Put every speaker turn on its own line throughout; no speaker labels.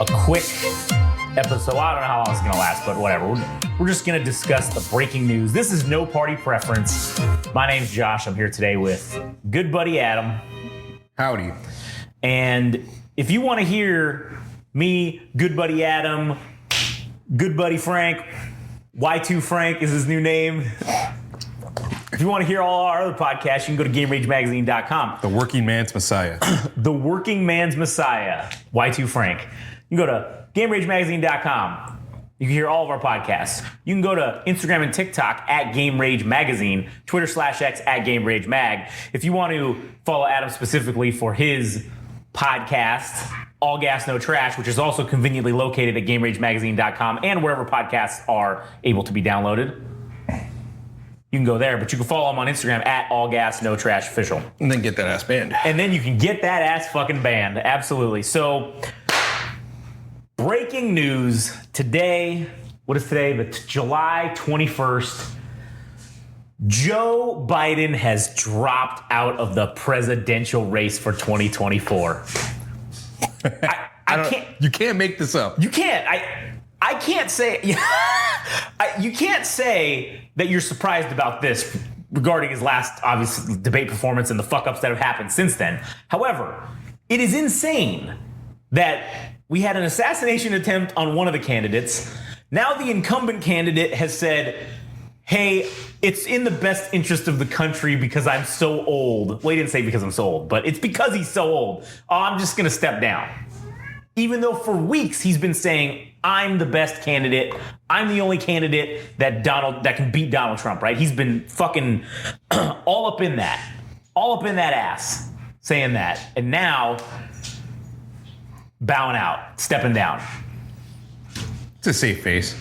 a quick episode. I don't know how long it's going to last, but whatever. We're just going to discuss the breaking news. This is No Party Preference. My name's Josh. I'm here today with good buddy Adam.
Howdy.
And if you want to hear me, good buddy Adam, good buddy Frank, Y2 Frank is his new name. If you want to hear all our other podcasts, you can go to GameRageMagazine.com.
The working man's messiah.
The working man's messiah, Y2 Frank. You can go to GameRageMagazine.com. You can hear all of our podcasts. You can go to Instagram and TikTok at Game Rage Magazine, Twitter/X at Game Rage Mag. If you want to follow Adam specifically for his podcast, All Gas, No Trash, which is also conveniently located at GameRageMagazine.com and wherever podcasts are able to be downloaded. You can go there, but you can follow him on Instagram at All Gas, No Trash Official.
And then get that ass banned.
And then you can get that ass fucking banned. Absolutely. So, breaking news today. What is today? July 21st. Joe Biden has dropped out of the presidential race for 2024. I can't. You
can't make this up.
You can't. I can't say. You can't say that you're surprised about this regarding his last, obvious debate performance and the fuck-ups that have happened since then. However, it is insane that we had an assassination attempt on one of the candidates. Now the incumbent candidate has said, hey, it's in the best interest of the country because I'm so old. Well, he didn't say because I'm so old, but it's because he's so old. Oh, I'm just going to step down. Even though for weeks he's been saying, I'm the best candidate. I'm the only candidate that can beat Donald Trump, right? He's been fucking all up in that ass, saying that. And now, bowing out, stepping down.
It's a safe face.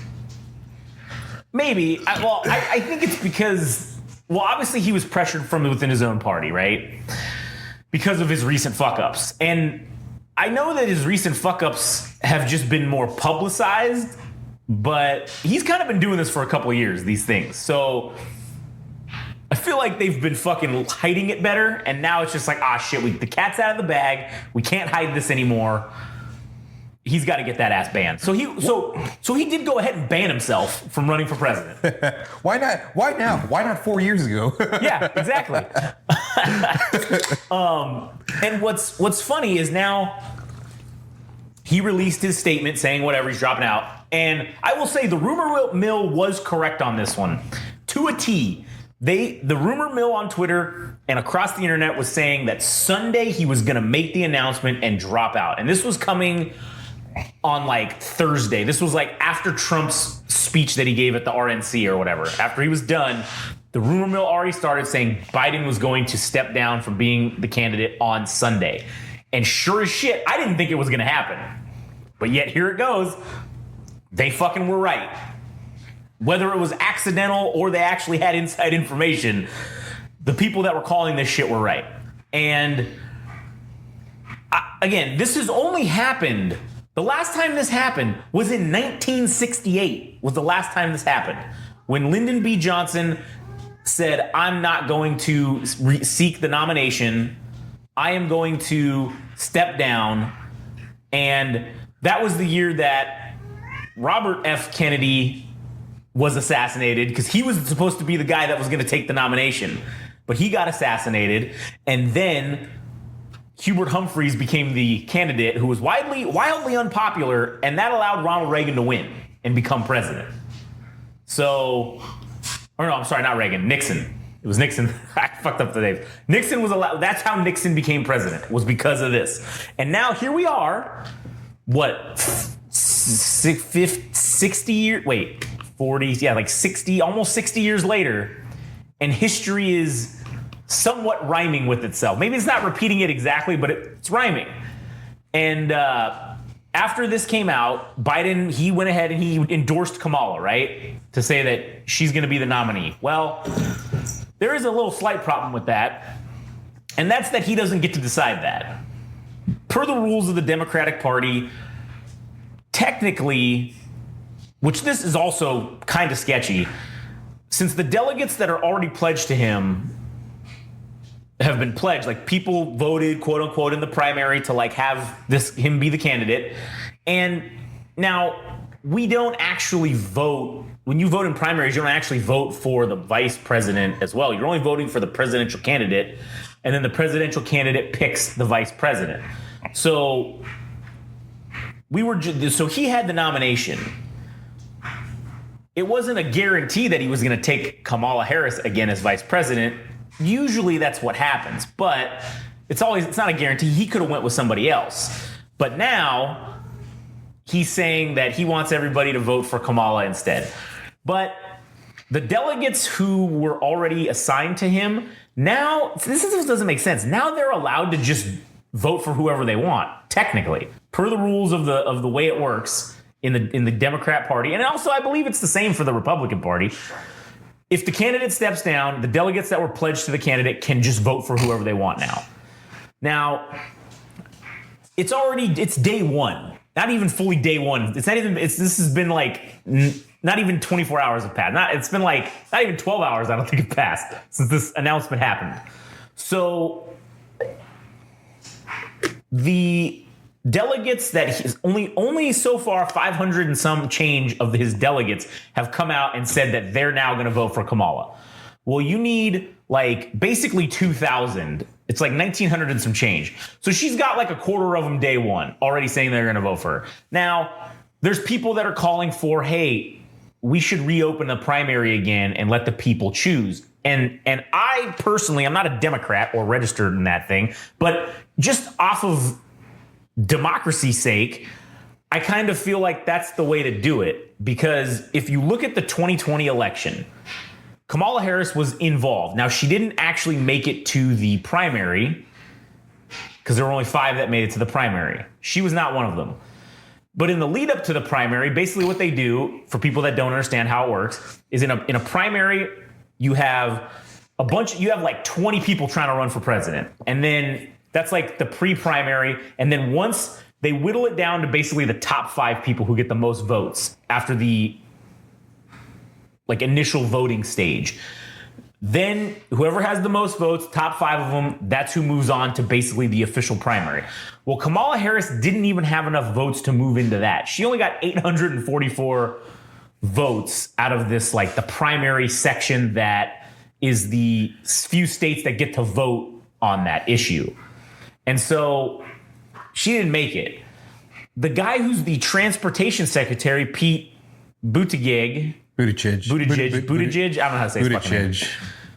Maybe. I think it's because, obviously he was pressured from within his own party, right? Because of his recent fuck-ups. And I know that his recent fuck-ups have just been more publicized, but he's kind of been doing this for a couple of years, these things. So I feel like they've been fucking hiding it better, and now it's just like, shit, the cat's out of the bag. We can't hide this anymore. He's got to get that ass banned. So he did go ahead and ban himself from running for president.
Why not? Why now? Why not 4 years ago?
Yeah, exactly. And what's funny is now he released his statement saying whatever, he's dropping out. And I will say the rumor mill was correct on this one to a T. The rumor mill on Twitter and across the internet was saying that Sunday he was going to make the announcement and drop out. And this was coming on like Thursday. This was like after Trump's speech that he gave at the RNC or whatever. After he was done, the rumor mill already started saying Biden was going to step down from being the candidate on Sunday. And sure as shit, I didn't think it was going to happen. But yet here it goes. They fucking were right. Whether it was accidental or they actually had inside information, the people that were calling this shit were right. And again, this has only happened. The last time this happened was in 1968, was the last time this happened. When Lyndon B. Johnson said, I'm not going to seek the nomination. I am going to step down. And that was the year that Robert F. Kennedy was assassinated because he was supposed to be the guy that was going to take the nomination. But he got assassinated. And then Hubert Humphreys became the candidate who was wildly unpopular, and that allowed Ronald Reagan to win and become president. So, or no, I'm sorry, not Reagan, Nixon. It was Nixon. I fucked up the name. Nixon was allowed. That's how Nixon became president, was because of this. And now here we are, 60 years, 40, like 60, almost 60 years later, and history is somewhat rhyming with itself. Maybe it's not repeating it exactly, but it's rhyming. And after this came out, Biden, he went ahead and he endorsed Kamala, right? To say that she's going to be the nominee. Well, there is a little slight problem with that. And that's that he doesn't get to decide that. Per the rules of the Democratic Party, technically, which this is also kind of sketchy, since the delegates that are already pledged to him have been pledged, like people voted, quote unquote, in the primary to like have him be the candidate, And now we don't actually vote. When you vote in primaries, you don't actually vote for the vice president as well. You're only voting for the presidential candidate, and then the presidential candidate picks the vice president. So so he had the nomination. It wasn't a guarantee that he was going to take Kamala Harris again as vice president. Usually that's what happens, but it's not a guarantee. He could have went with somebody else. But now he's saying that he wants everybody to vote for Kamala instead. But the delegates who were already assigned to him, now, this doesn't make sense. Now they're allowed to just vote for whoever they want, technically, per the rules of the way it works in the Democrat Party. And also, I believe it's the same for the Republican Party. If the candidate steps down, the delegates that were pledged to the candidate can just vote for whoever they want now. Now, it's day one. Not even fully day one. This has been like not even 24 hours have passed. It's been like not even 12 hours, I don't think, have passed since this announcement happened. So the delegates that only so far 500 and some change of his delegates have come out and said that they're now going to vote for Kamala. Well, you need like basically 2,000. It's like 1,900 and some change. So she's got like a quarter of them day one already saying they're going to vote for her. Now, there's people that are calling for, hey, we should reopen the primary again and let the people choose. And I personally, I'm not a Democrat or registered in that thing, but just off of democracy's sake, I kind of feel like that's the way to do it. Because if you look at the 2020 election, Kamala Harris was involved. Now, she didn't actually make it to the primary because there were only 5 that made it to the primary. She was not one of them. But in the lead up to the primary, basically what they do, for people that don't understand how it works, is in a primary, you have like 20 people trying to run for president. And then that's like the pre-primary. And then once they whittle it down to basically the top 5 people who get the most votes after the like initial voting stage, then whoever has the most votes, top 5 of them, that's who moves on to basically the official primary. Well, Kamala Harris didn't even have enough votes to move into that. She only got 844 votes out of this, like the primary section that is the few states that get to vote on that issue. And so she didn't make it. The guy who's the transportation secretary, Pete Buttigieg, I don't know how to say his fucking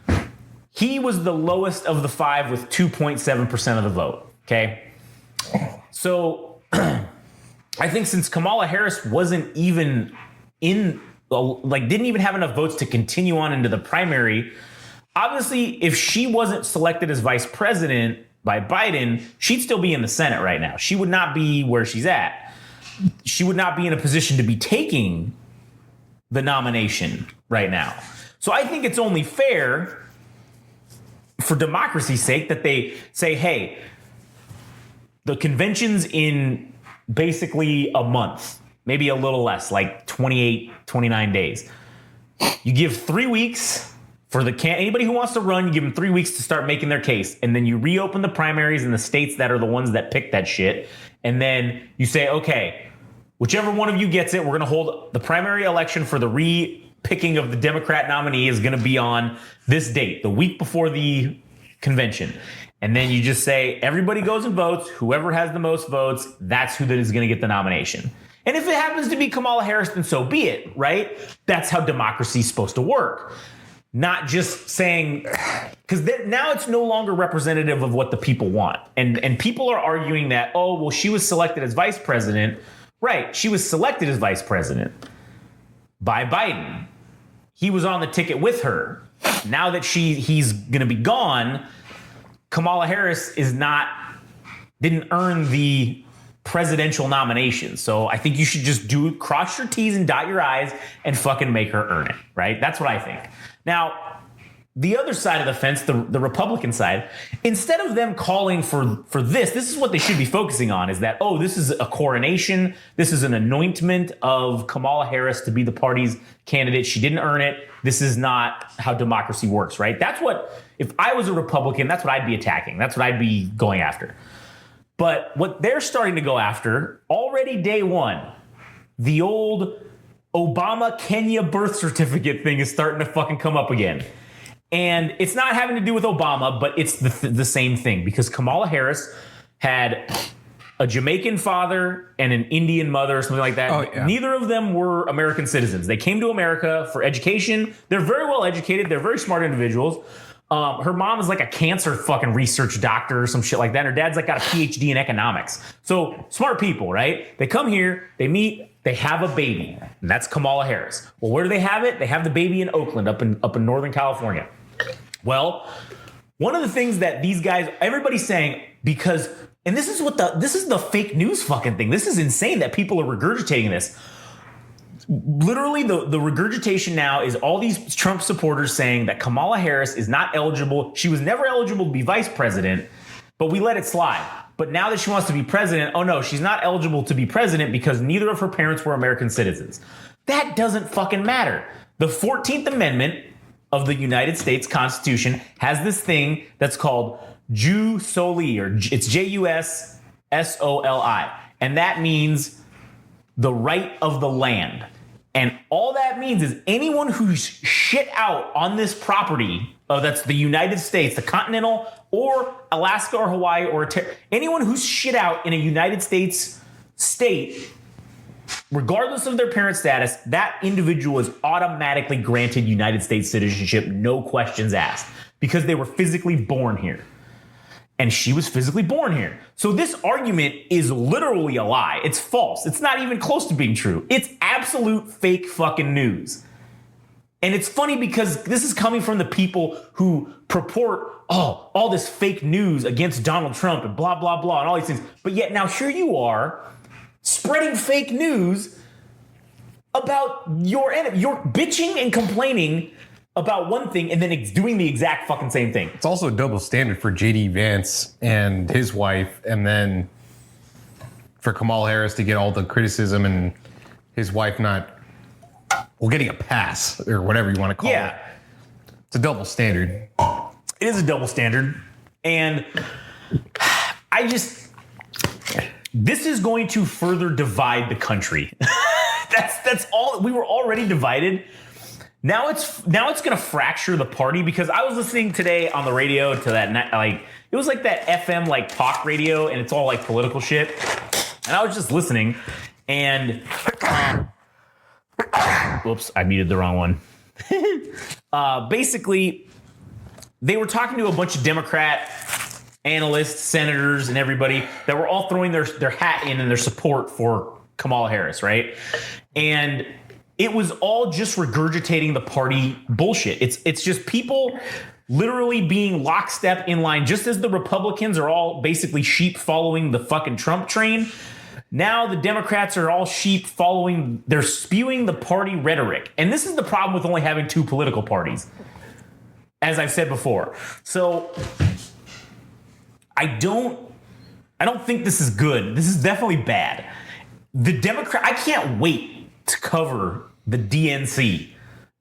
name. He was the lowest of the 5 with 2.7% of the vote. Okay. So I think since Kamala Harris wasn't even didn't even have enough votes to continue on into the primary, obviously, if she wasn't selected as vice president by Biden, she'd still be in the Senate right now. She would not be where she's at. She would not be in a position to be taking the nomination right now. So I think it's only fair, for democracy's sake, that they say, hey, the convention's in basically a month, maybe a little less, like 28, 29 days. You give 3 weeks for anybody who wants to run, you give them 3 weeks to start making their case. And then you reopen the primaries in the states that are the ones that pick that shit. And then you say, okay, whichever one of you gets it, we're going to hold the primary election for the re-picking of the Democrat nominee is going to be on this date, the week before the convention. And then you just say, everybody goes and votes. Whoever has the most votes, that's who is going to get the nomination. And if it happens to be Kamala Harris, then so be it, right? That's how democracy is supposed to work. Not just saying, because now it's no longer representative of what the people want. And people are arguing that, oh, well, she was selected as vice president. Right, she was selected as vice president by Biden. He was on the ticket with her. Now that he's going to be gone, Kamala Harris didn't earn the presidential nomination. So I think you should just cross your T's and dot your I's and fucking make her earn it, right? That's what I think. Now, the other side of the fence, the Republican side, instead of them calling for this is what they should be focusing on, is that, oh, this is a coronation. This is an anointment of Kamala Harris to be the party's candidate. She didn't earn it. This is not how democracy works, right? That's what, if I was a Republican, that's what I'd be attacking. That's what I'd be going after. But what they're starting to go after already day one, the old Obama Kenya birth certificate thing is starting to fucking come up again. And it's not having to do with Obama, but it's the same thing because Kamala Harris had a Jamaican father and an Indian mother or something like that.
Oh, yeah.
Neither of them were American citizens. They came to America for education. They're very well educated. They're very smart individuals. Her mom is like a cancer fucking research doctor or some shit like that. Her dad's like got a PhD in economics. So smart people, right? They come here, they meet, they have a baby, and that's Kamala Harris. Well, where do they have it? They have the baby in Oakland, up in Northern California. Well, one of the things that these guys, everybody's saying, because, and this is the fake news fucking thing. This is insane that people are regurgitating this. Literally, the regurgitation now is all these Trump supporters saying that Kamala Harris is not eligible. She was never eligible to be vice president, but we let it slide. But now that she wants to be president, oh no, she's not eligible to be president because neither of her parents were American citizens. That doesn't fucking matter. The 14th Amendment of the United States Constitution has this thing that's called jus soli, or it's Jussoli. And that means the right of the land. And all that means is anyone who's shit out on this property, that's the United States, the continental, or Alaska or Hawaii, or anyone who's shit out in a United States state, regardless of their parent status, that individual is automatically granted United States citizenship, no questions asked, because they were physically born here. And she was physically born here. So this argument is literally a lie. It's false. It's not even close to being true. It's absolute fake fucking news. And it's funny because this is coming from the people who purport, all this fake news against Donald Trump and blah, blah, blah, and all these things. But yet now here you are spreading fake news about your enemy. You're bitching and complaining about one thing and then it's doing the exact fucking same thing.
It's also a double standard for J.D. Vance and his wife, and then for Kamala Harris to get all the criticism and his wife not, getting a pass or whatever you want to call it. It's a double standard.
It is a double standard. And this is going to further divide the country. That's all. We were already divided. Now it's going to fracture the party, because I was listening today on the radio to that, it was like that FM talk radio, and it's all like political shit. And I was just listening, and whoops, I muted the wrong one. Basically, they were talking to a bunch of Democrat analysts, senators, and everybody that were all throwing their hat in their support for Kamala Harris, right? And it was all just regurgitating the party bullshit. It's just people literally being lockstep in line, just as the Republicans are all basically sheep following the fucking Trump train. Now the Democrats are all sheep following, they're spewing the party rhetoric. And this is the problem with only having two political parties, as I've said before. So I don't think this is good. This is definitely bad. I can't wait to cover the DNC.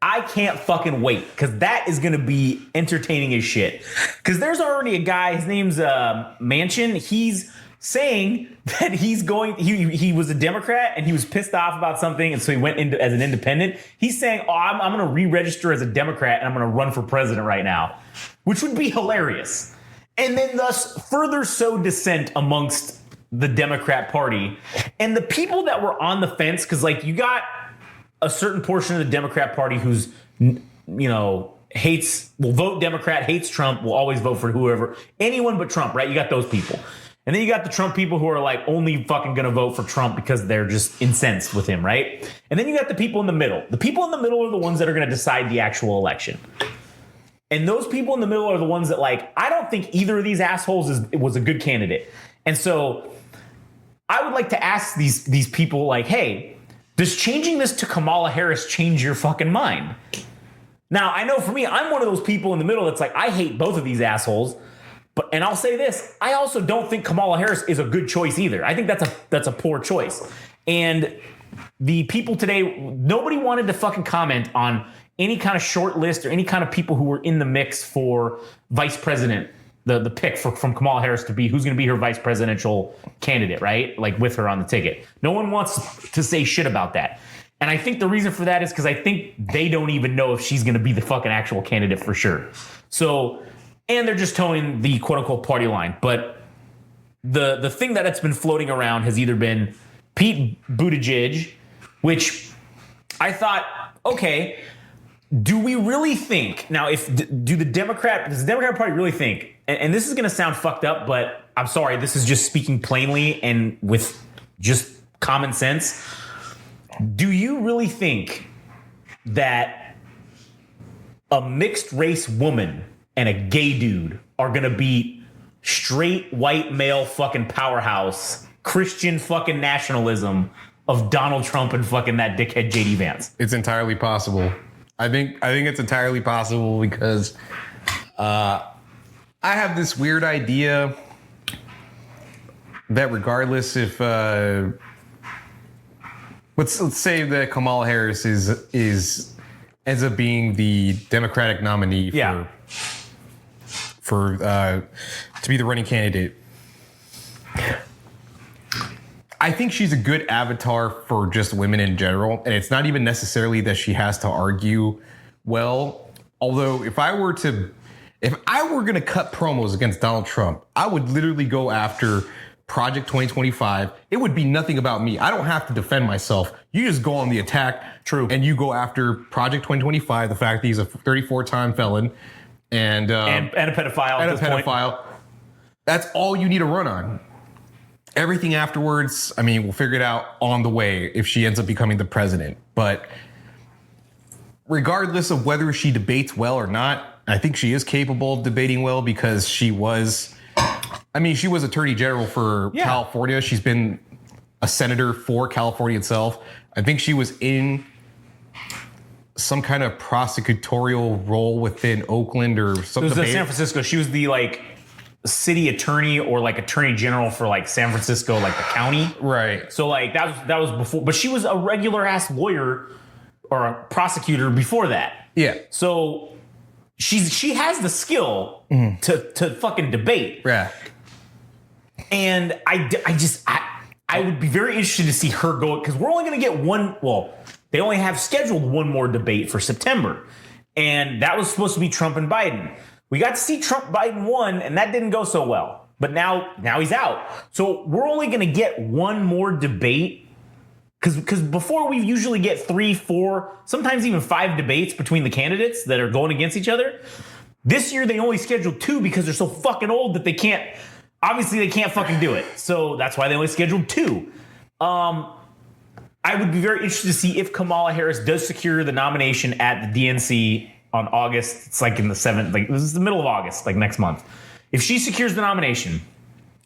I can't fucking wait, because that is going to be entertaining as shit. Because there's already a guy, his name's Manchin. He's saying that he was a Democrat and he was pissed off about something, and so he went into as an independent. He's saying, I'm going to re-register as a Democrat and I'm going to run for president right now, which would be hilarious. And then thus further sow dissent amongst the Democrat Party. And the people that were on the fence, because you got a certain portion of the Democrat Party who's, will vote Democrat, hates Trump, will always vote for whoever, anyone but Trump, right? You got those people. And then you got the Trump people who are only fucking going to vote for Trump because they're just incensed with him, right? And then you got the people in the middle. The people in the middle are the ones that are going to decide the actual election. And those people in the middle are the ones that I don't think either of these assholes was a good candidate. And so I would like to ask these people, hey, does changing this to Kamala Harris change your fucking mind? Now, I know for me, I'm one of those people in the middle that's I hate both of these assholes. And I'll say this, I also don't think Kamala Harris is a good choice either. I think that's a poor choice. And the people today, nobody wanted to fucking comment on any kind of short list or any kind of people who were in the mix for vice president, the pick from Kamala Harris to be who's going to be her vice presidential candidate, right? Like with her on the ticket. No one wants to say shit about that. And I think the reason for that is because I think they don't even know if she's going to be the fucking actual candidate for sure. So, and they're just towing the quote unquote party line. But the thing that's been floating around has either been Pete Buttigieg, which I thought, okay, do we really think now? Does the Democrat Party really think? And this is going to sound fucked up, but I'm sorry. This is just speaking plainly and with just common sense. Do you really think that a mixed race woman and a gay dude are going to beat straight white male fucking powerhouse Christian fucking nationalism of Donald Trump and fucking that dickhead JD Vance?
It's entirely possible. I think it's entirely possible because I have this weird idea that regardless if let's say that Kamala Harris ends up being the Democratic nominee for to be the running candidate. I think she's a good avatar for just women in general, and it's not even necessarily that she has to argue well. Although if I were going to cut promos against Donald Trump, I would literally go after Project 2025. It would be nothing about me. I don't have to defend myself. You just go on the attack.
True.
And you go after Project 2025, the fact that he's a 34-time felon and a
pedophile.
And a pedophile. That's all you need to run on. Everything afterwards, I mean, we'll figure it out on the way if she ends up becoming the president. But regardless of whether she debates well or not, I think she is capable of debating well because she was Attorney General for California. She's been a senator for California itself. I think she was in some kind of prosecutorial role within Oakland or something.
It was in San Francisco. She was the city attorney or attorney general for San Francisco, the county.
Right.
So that was before, but she was a regular ass lawyer or a prosecutor before that. Yeah. So she has the skill to fucking debate.
Yeah.
And I would be very interested to see her go, because we're only going to get one. Well, they only have scheduled one more debate for September, and that was supposed to be Trump and Biden. We got to see Trump Biden won, and that didn't go so well. But now he's out. So we're only going to get one more debate. Because before we usually get 3, 4, sometimes even 5 debates between the candidates that are going against each other. This year they only scheduled 2 because they're so fucking old that they can't fucking do it. So that's why they only scheduled 2. I would be very interested to see if Kamala Harris does secure the nomination at the DNC on August. It's in the 7th, this is the middle of August, next month. If she secures the nomination,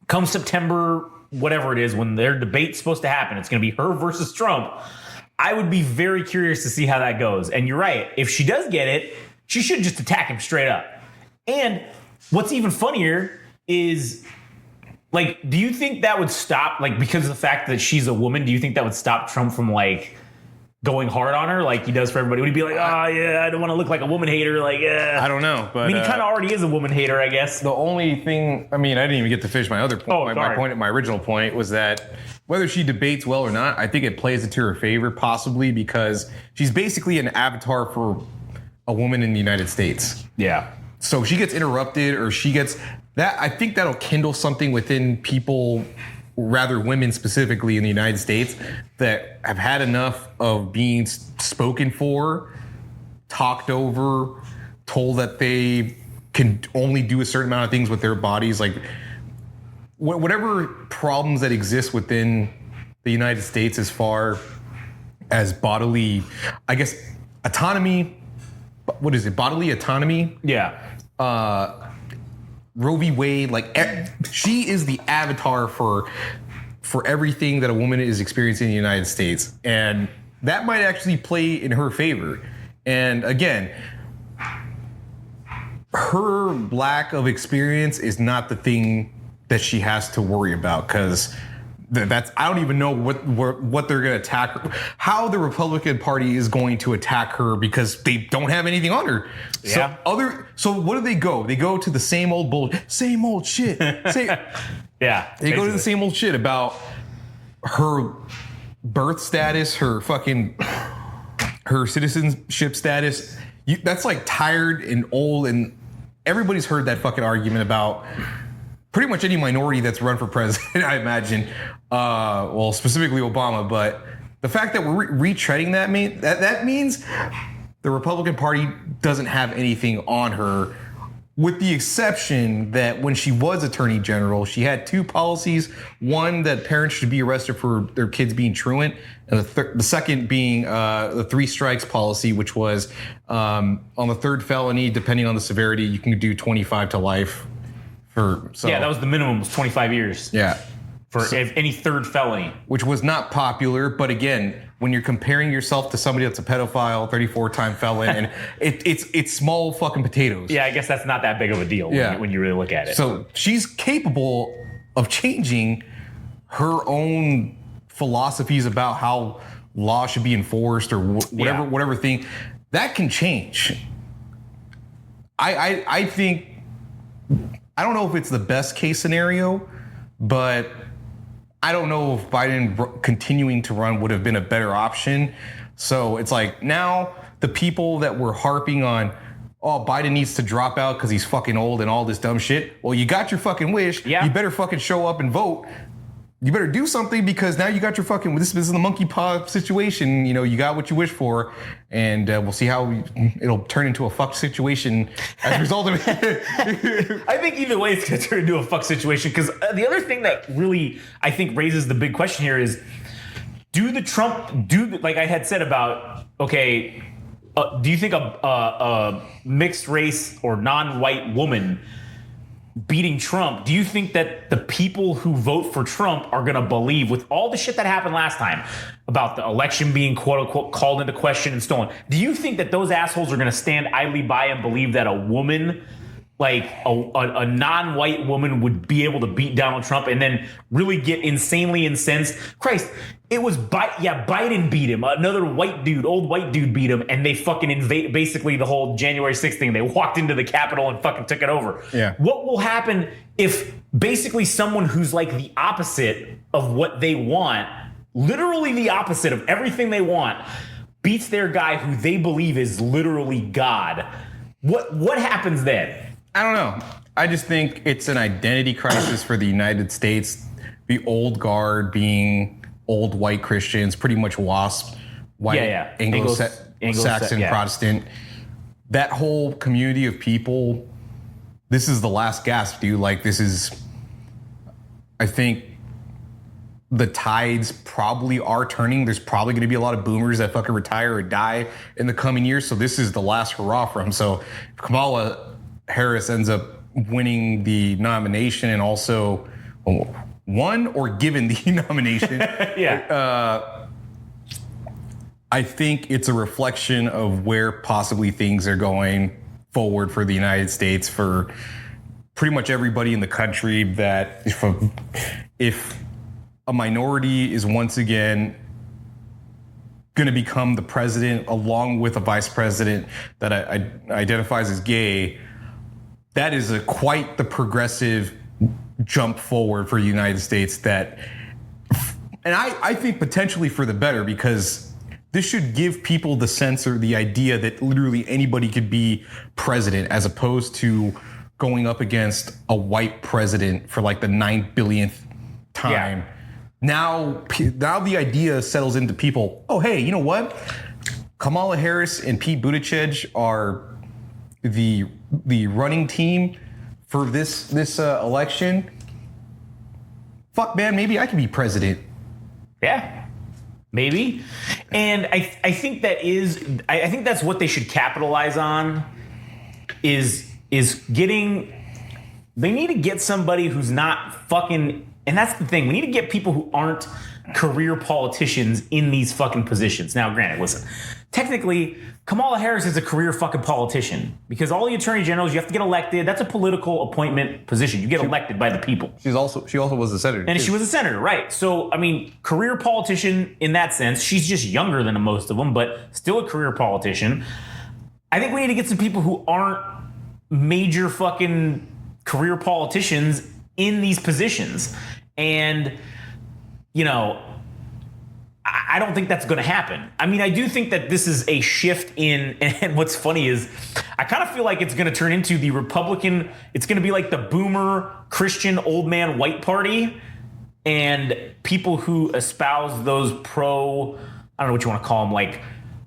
come September, whatever it is, when their debate's supposed to happen, it's going to be her versus Trump. I would be very curious to see how that goes. And you're right. If she does get it, she should just attack him straight up. And what's even funnier is, do you think that would stop, because of the fact that she's a woman, do you think that would stop Trump from, going hard on her like he does for everybody? Would he be like, oh, yeah, I don't want to look like a woman hater?
I don't know. But
he kind of already is a woman hater, I guess.
The only thing, I didn't even get to finish my other point. My original point was that whether she debates well or not, I think it plays into her favor, possibly because she's basically an avatar for a woman in the United States.
Yeah.
So she gets interrupted or she gets that. I think that'll kindle something within people, rather women specifically in the United States, that have had enough of being spoken for, talked over, told that they can only do a certain amount of things with their bodies. Whatever problems that exist within the United States as far as bodily, I guess, autonomy. What is it? Bodily autonomy?
Yeah.
Roe v. Wade, she is the avatar for everything that a woman is experiencing in the United States. And that might actually play in her favor. And again, her lack of experience is not the thing that she has to worry about, because that's I don't even know what they're going to attack her, how the Republican Party is going to attack her because they don't have anything on her.
Yeah.
So what do they go? They go to the same old shit.
Yeah.
They go to the same old shit about her birth status, her citizenship status. That's like tired and old, and everybody's heard that fucking argument about pretty much any minority that's run for president, I imagine. Well, specifically Obama, but the fact that we're retreading that means the Republican Party doesn't have anything on her, with the exception that when she was Attorney General, she had two policies. One, that parents should be arrested for their kids being truant, and the second being the 3 strikes policy, which was on the third felony, depending on the severity, you can do 25 to life.
That was the minimum, was 25 years.
Yeah.
For any third felony.
Which was not popular, but again, when you're comparing yourself to somebody that's a pedophile, 34-time felon, and it's small fucking potatoes.
Yeah, I guess that's not that big of a deal when you really look at it.
So she's capable of changing her own philosophies about how law should be enforced or whatever thing. That can change. I think, I don't know if it's the best case scenario, but I don't know if Biden continuing to run would have been a better option. So it's like now the people that were harping on, oh, Biden needs to drop out because he's fucking old and all this dumb shit. Well, you got your fucking wish. Yeah. You better fucking show up and vote. You better do something because now you got your fucking, this is the monkey paw situation. You know, you got what you wish for, and we'll see how it'll turn into a fucked situation as a result of it.
I think either way it's going to turn into a fucked situation, because the other thing that really, I think, raises the big question here is, like I had said about, okay, do you think a mixed race or non-white woman beating Trump, do you think that the people who vote for Trump are going to believe, with all the shit that happened last time about the election being quote unquote called into question and stolen, do you think that those assholes are going to stand idly by and believe that a woman, like a non-white woman, would be able to beat Donald Trump and then really get insanely incensed? Christ, it was Biden beat him. Another old white dude beat him, and they fucking invade basically the whole January 6th thing. They walked into the Capitol and fucking took it over.
Yeah.
What will happen if basically someone who's like the opposite of what they want, literally the opposite of everything they want, beats their guy who they believe is literally God? What happens then?
I don't know. I just think it's an identity crisis for the United States. The old guard being old white Christians, pretty much WASP, white Anglo-Saxon Protestant. That whole community of people, this is the last gasp, dude. Like, this is, I think the tides probably are turning. There's probably going to be a lot of boomers that fucking retire or die in the coming years. So this is the last hurrah for him. So if Kamala Harris ends up winning the nomination and also won or given the nomination, I think it's a reflection of where possibly things are going forward for the United States, for pretty much everybody in the country, that if a minority is once again going to become the president along with a vice president that identifies as gay, that is quite the progressive jump forward for the United States, and I think potentially for the better, because this should give people the sense or the idea that literally anybody could be president, as opposed to going up against a white president for like the 9 billionth time. Yeah. Now the idea settles into people, oh, hey, you know what? Kamala Harris and Pete Buttigieg are the running team for this election. Fuck, man, maybe I can be president.
Yeah, maybe. And I think that's what they should capitalize on, is getting, they need to get somebody who's not fucking, and that's the thing, we need to get people who aren't career politicians in these fucking positions. Now, granted, listen, technically, Kamala Harris is a career fucking politician because all the attorney generals, you have to get elected. That's a political appointment position. You get elected by the people.
She also was a senator.
And
too.
she was a senator, right? So, I mean, career politician in that sense. She's just younger than most of them, but still a career politician. I think we need to get some people who aren't major fucking career politicians in these positions. And, you know, I don't think that's going to happen. I mean, I do think that this is a shift in, and what's funny is I kind of feel like it's going to turn into the Republican, it's going to be like the boomer Christian old man white party, and people who espouse those I don't know what you want to call them, like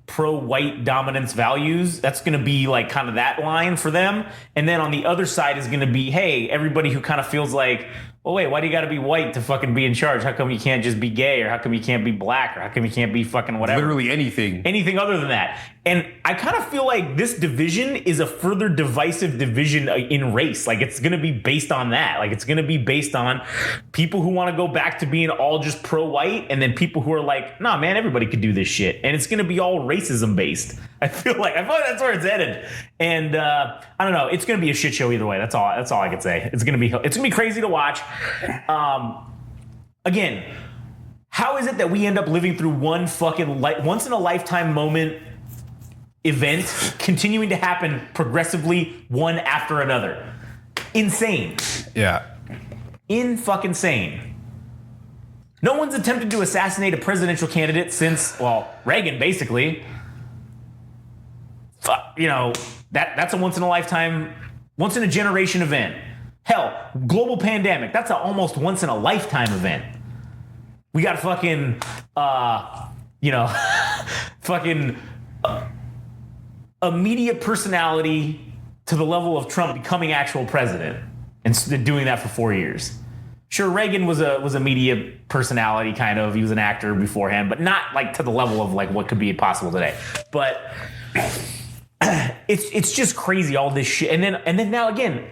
pro-white dominance values. That's going to be like kind of that line for them. And then on the other side is going to be, hey, everybody who kind of feels like, well, wait, why do you got to be white to fucking be in charge? How come you can't just be gay? Or how come you can't be black? Or how come you can't be fucking whatever?
Literally anything.
Anything other than that. And I kind of feel like this division is a further divisive division in race. Like it's going to be based on that. Like it's going to be based on people who want to go back to being all just pro-white, and then people who are like, nah, man, everybody could do this shit. And it's going to be all racism based. I feel like that's where it's headed. And I don't know. It's going to be a shit show either way. That's all I can say. It's going to be crazy to watch. Again, how is it that we end up living through one fucking once in a lifetime moment event continuing to happen progressively one after another? Insane.
Yeah.
Fucking sane. No one's attempted to assassinate a presidential candidate since, well, Reagan, basically. You know, that's a once in a lifetime, once in a generation event. Hell, global pandemic, that's an almost once in a lifetime event. We got fucking, fucking a media personality to the level of Trump becoming actual president and doing that for 4 years. Sure, Reagan was a media personality, kind of. He was an actor beforehand, but not like to the level of like what could be possible today. But it's just crazy, all this shit. And then now again,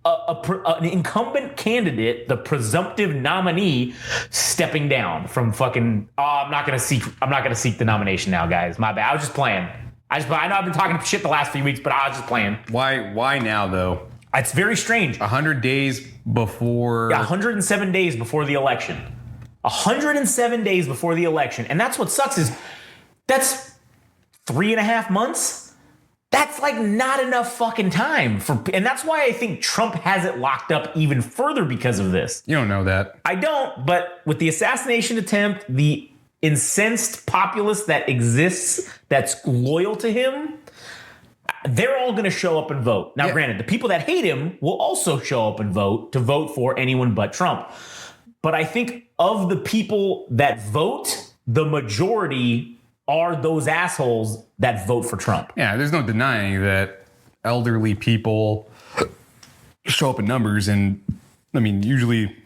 an incumbent candidate, the presumptive nominee, stepping down from fucking. Oh, I'm not gonna seek the nomination now, guys. My bad. I was just playing. I know I've been talking shit the last few weeks, but I was just playing.
Why now though?
It's very strange.
100 days before.
Yeah, 107 days before the election. 107 days before the election, and that's what sucks is that's 3.5 months. That's like not enough fucking time and that's why I think Trump has it locked up even further because of this.
You don't know that.
I don't, but with the assassination attempt, the incensed populace that exists that's loyal to him, they're all going to show up and vote. Now, Granted, the people that hate him will also show up and vote for anyone but Trump. But I think of the people that vote, the majority are those assholes that vote for Trump.
Yeah, there's no denying that elderly people show up in numbers, and I mean, usually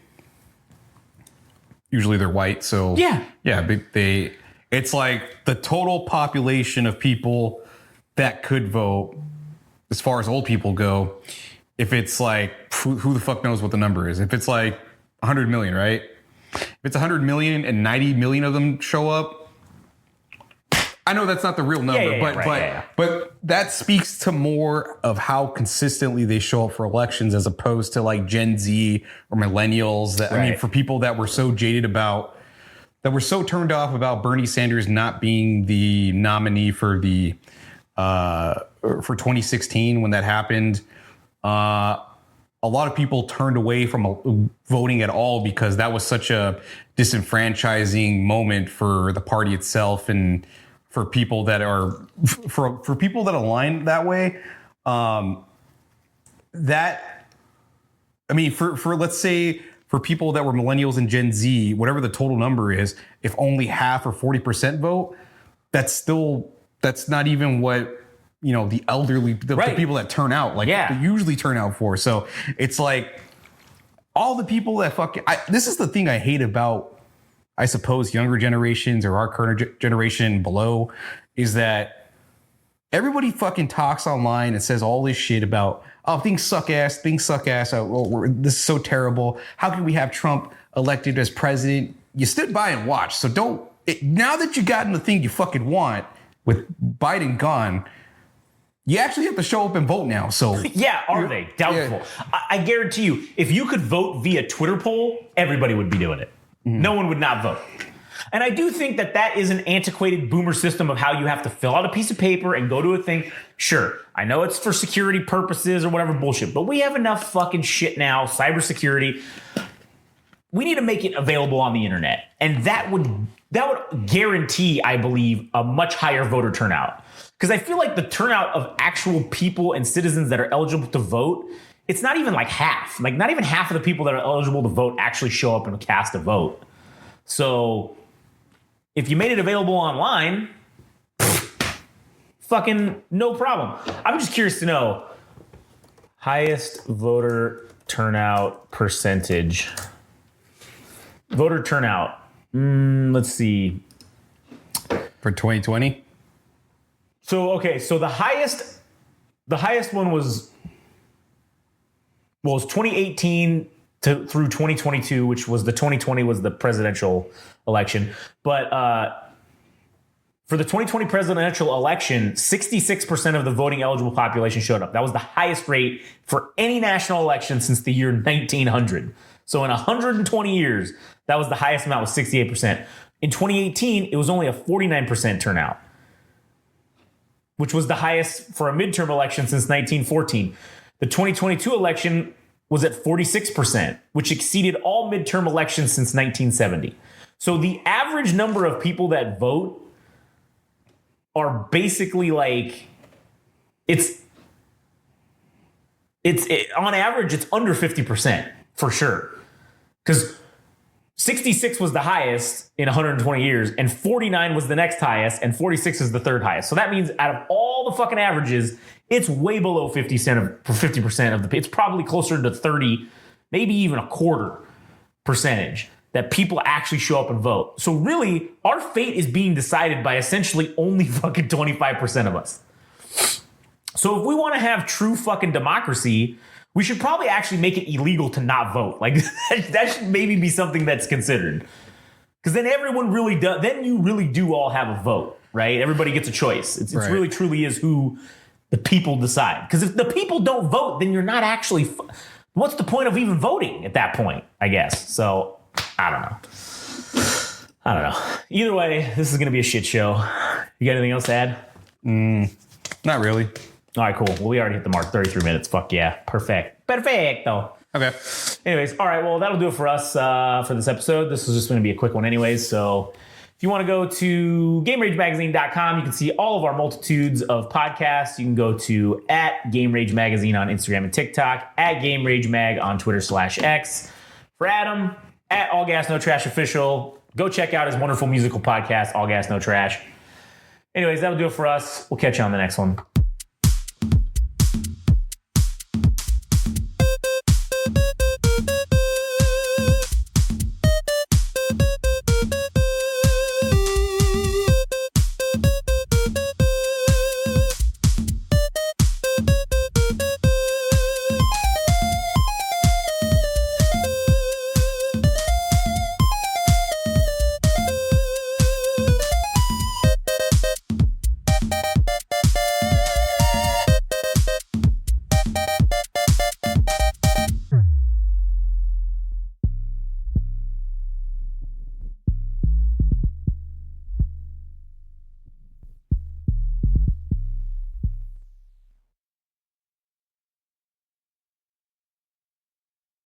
they're white. So yeah, it's like the total population of people that could vote, as far as old people go. If it's like, who the fuck knows what the number is? If it's like 100 million, right? If it's 100 million and 90 million of them show up, I know that's not the real number, but that speaks to more of how consistently they show up for elections as opposed to like Gen Z or millennials. I mean, for people that were so jaded about, that were so turned off about Bernie Sanders not being the nominee for the for 2016 when that happened. A lot of people turned away from voting at all because that was such a disenfranchising moment for the party itself and for people that are for people that align that way. For let's say for people that were millennials and Gen Z, whatever the total number is, if only half or 40% vote, that's not even what, you know, the elderly, the people that turn out, like they usually turn out for. So it's like all the people that this is the thing I hate about, I suppose, younger generations or our current generation below, is that everybody fucking talks online and says all this shit about, oh, things suck ass. This is so terrible. How can we have Trump elected as president? You stood by and watched. So now that you gotten the thing you fucking want with
Biden gone, you actually have to show up and vote now. So
Yeah, are they? Doubtful. Yeah. I guarantee you, if you could vote via Twitter poll, everybody would be doing it. No one would not vote. And I do think that is an antiquated boomer system of how you have to fill out a piece of paper and go to a thing. Sure, I know it's for security purposes or whatever bullshit, but we have enough fucking shit now, cybersecurity. We need to make it available on the internet. And that would guarantee, I believe, a much higher voter turnout. Because I feel like the turnout of actual people and citizens that are eligible to vote, it's not even like half. Like not even half of the people that are eligible to vote actually show up and cast a vote. So if you made it available online, fucking no problem. I'm just curious to know highest voter turnout percentage. Voter turnout. Let's see.
For 2020?
So, okay. So the highest one was 2018 through 2022, which was the 2020 was the presidential election. But for the 2020 presidential election, 66% of the voting eligible population showed up. That was the highest rate for any national election since the year 1900. So in 120 years, that was the highest amount, was 68%. In 2018, it was only a 49% turnout, which was the highest for a midterm election since 1914. The 2022 election was at 46%, which exceeded all midterm elections since 1970. So the average number of people that vote are basically like, on average, it's under 50% for sure. Because 66 was the highest in 120 years, and 49 was the next highest, and 46 is the third highest. So that means out of all the fucking averages, it's way below 50% of the, it's probably closer to 30, maybe even a quarter percentage that people actually show up and vote. So really, our fate is being decided by essentially only fucking 25% of us. So if we want to have true fucking democracy, we should probably actually make it illegal to not vote. Like that should maybe be something that's considered. Because then everyone really does, then you really do all have a vote, right? Everybody gets a choice. It's
Right.
really truly is who the people decide. Because if the people don't vote, then you're not actually, what's the point of even voting at that point, I guess? So I don't know. Either way, this is going to be a shit show. You got anything else to add?
Not really.
All right, cool. Well, we already hit the mark, 33 minutes. Fuck yeah. Perfecto.
Okay.
Anyways, all right, well, that'll do it for us for this episode. This is just going to be a quick one anyways. So if you want to go to GameRageMagazine.com, you can see all of our multitudes of podcasts. You can go to @GameRageMagazine on Instagram and TikTok, @GameRageMag on Twitter/X. For Adam, @AllGasNoTrashOfficial. Go check out his wonderful musical podcast, All Gas No Trash. Anyways, that'll do it for us. We'll catch you on the next one.